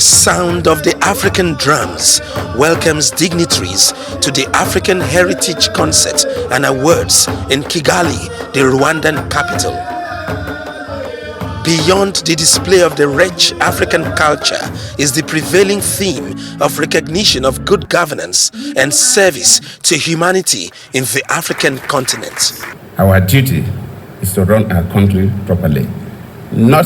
sound of the African drums welcomes dignitaries to the African Heritage Concert and Awards in Kigali, the Rwandan capital. Beyond the display of the rich African culture is the prevailing theme of recognition of good governance and service to humanity in the African continent. Our duty is to run our country properly, not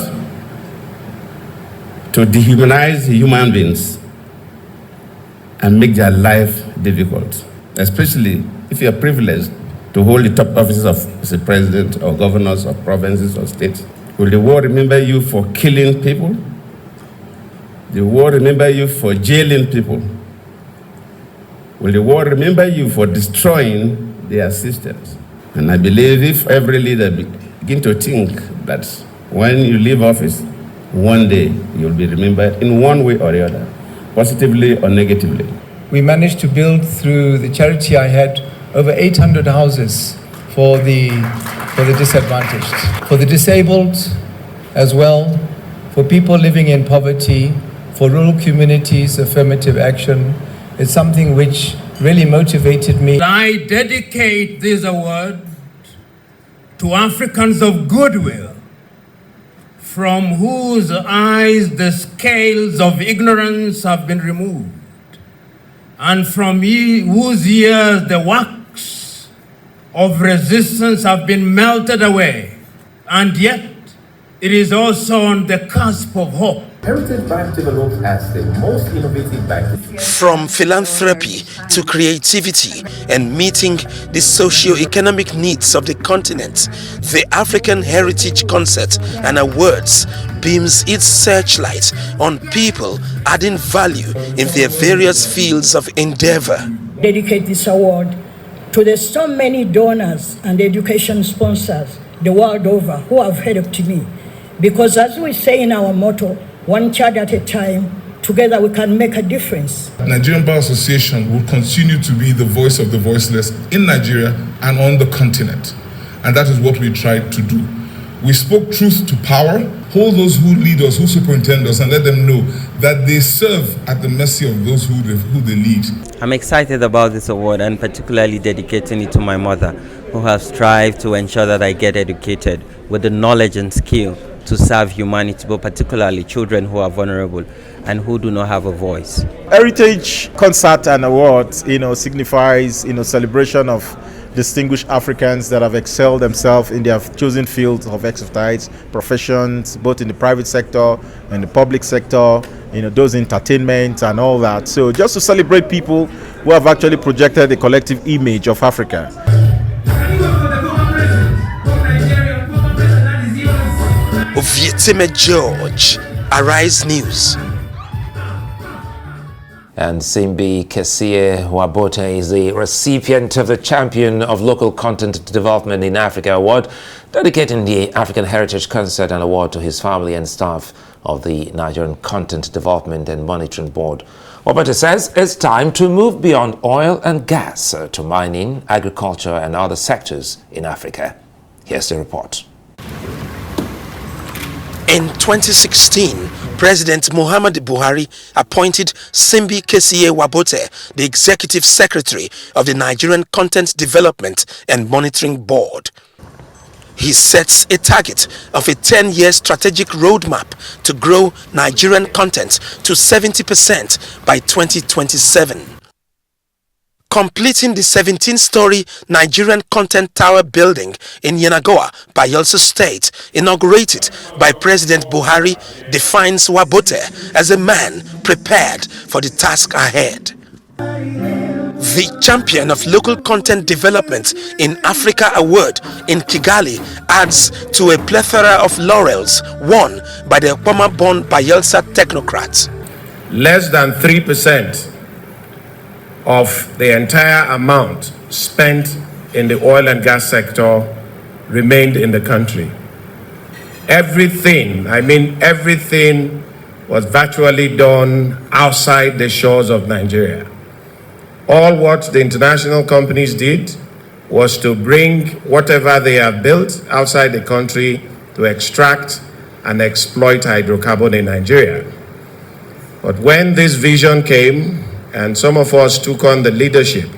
to dehumanize human beings and make their life difficult, especially if you are privileged to hold the top offices of the president or governors of provinces or states. Will the world remember you for killing people? The world remember you for jailing people? Will the world remember you for destroying their systems? And I believe if every leader begin to think that when you leave office, one day you'll be remembered in one way or the other, positively or negatively. We managed to build through the charity I had over 800 houses for the disadvantaged, for the disabled as well, for people living in poverty, for rural communities, affirmative action. It's something which really motivated me. I dedicate this award to Africans of goodwill, from whose eyes the scales of ignorance have been removed, and from whose ears the wax of resistance have been melted away. And yet, it is also on the cusp of hope. Heritage Bank developed as the most innovative bank. From philanthropy to creativity and meeting the socio-economic needs of the continent, the African Heritage Concert and Awards beams its searchlight on people adding value in their various fields of endeavor. Dedicate this award to the so many donors and education sponsors the world over who have helped me. Because as we say in our motto, one child at a time, together we can make a difference. Nigerian Bar Association will continue to be the voice of the voiceless in Nigeria and on the continent. And that is what we tried to do. We spoke truth to power, hold those who lead us, who superintend us, and let them know that they serve at the mercy of those who they lead. I'm excited about this award and particularly dedicating it to my mother, who has strived to ensure that I get educated with the knowledge and skill to serve humanity, but particularly children who are vulnerable and who do not have a voice. Heritage Concert and Awards, signifies, celebration of distinguished Africans that have excelled themselves in their chosen fields of expertise, professions, both in the private sector and the public sector, those entertainment and all that. So just to celebrate people who have actually projected the collective image of Africa. Ovietime George, Arise News. And Simbi Kesie Wabote is the recipient of the Champion of Local Content Development in Africa Award, dedicating the African Heritage Concert and Award to his family and staff of the Nigerian Content Development and Monitoring Board. Wabote says it's time to move beyond oil and gas to mining, agriculture and other sectors in Africa. Here's the report. In 2016, President Muhammadu Buhari appointed Simbi Kesie Wabote the Executive Secretary of the Nigerian Content Development and Monitoring Board. He sets a target of a 10-year strategic roadmap to grow Nigerian content to 70% by 2027. Completing the 17-story Nigerian Content Tower building in Yenagoa, Bayelsa State, inaugurated by President Buhari, defines Wabote as a man prepared for the task ahead. The Champion of Local Content Development in Africa Award in Kigali adds to a plethora of laurels won by the Okpama-born Bayelsa technocrats. Less than 3% of the entire amount spent in the oil and gas sector remained in the country. Everything was virtually done outside the shores of Nigeria. All what the international companies did was to bring whatever they have built outside the country to extract and exploit hydrocarbon in Nigeria. But when this vision came, and some of us took on the leadership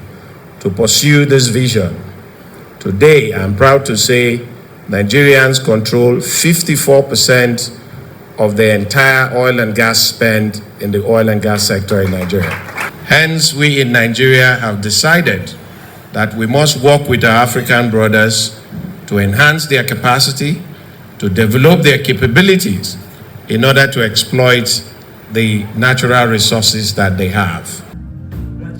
to pursue this vision, today I'm proud to say Nigerians control 54% of the entire oil and gas spend in the oil and gas sector in Nigeria. Hence, we in Nigeria have decided that we must work with our African brothers to enhance their capacity, to develop their capabilities in order to exploit the natural resources that they have.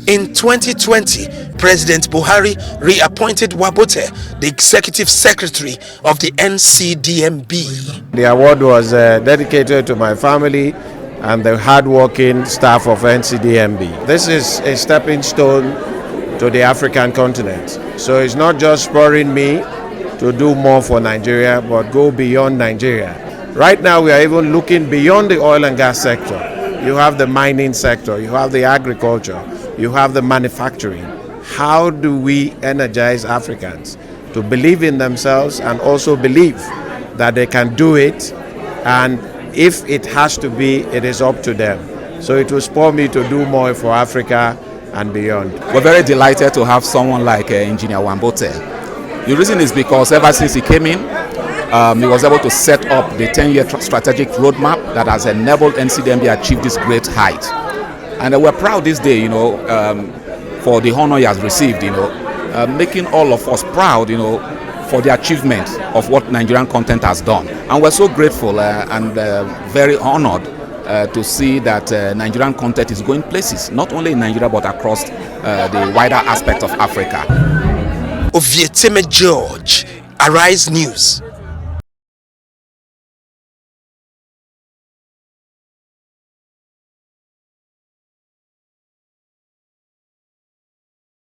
In 2020, President Buhari reappointed Wabote the Executive Secretary of the NCDMB. The award was dedicated to my family and the hard-working staff of NCDMB. This is a stepping stone to the African continent. So it's not just spurring me to do more for Nigeria, but go beyond Nigeria. Right now, we are even looking beyond the oil and gas sector. You have the mining sector, you have the agriculture, you have the manufacturing. How do we energize Africans to believe in themselves and also believe that they can do it, and if it has to be, it is up to them. So it will spur me to do more for Africa and beyond. We're very delighted to have someone like Engineer Wabote. The reason is because ever since he came in, he was able to set up the 10-year strategic roadmap that has enabled NCDMB to achieve this great height. And we're proud this day, for the honor he has received, making all of us proud, for the achievement of what Nigerian content has done. And we're so grateful and very honored to see that Nigerian content is going places, not only in Nigeria but across the wider aspect of Africa. Ovietime George, Arise News.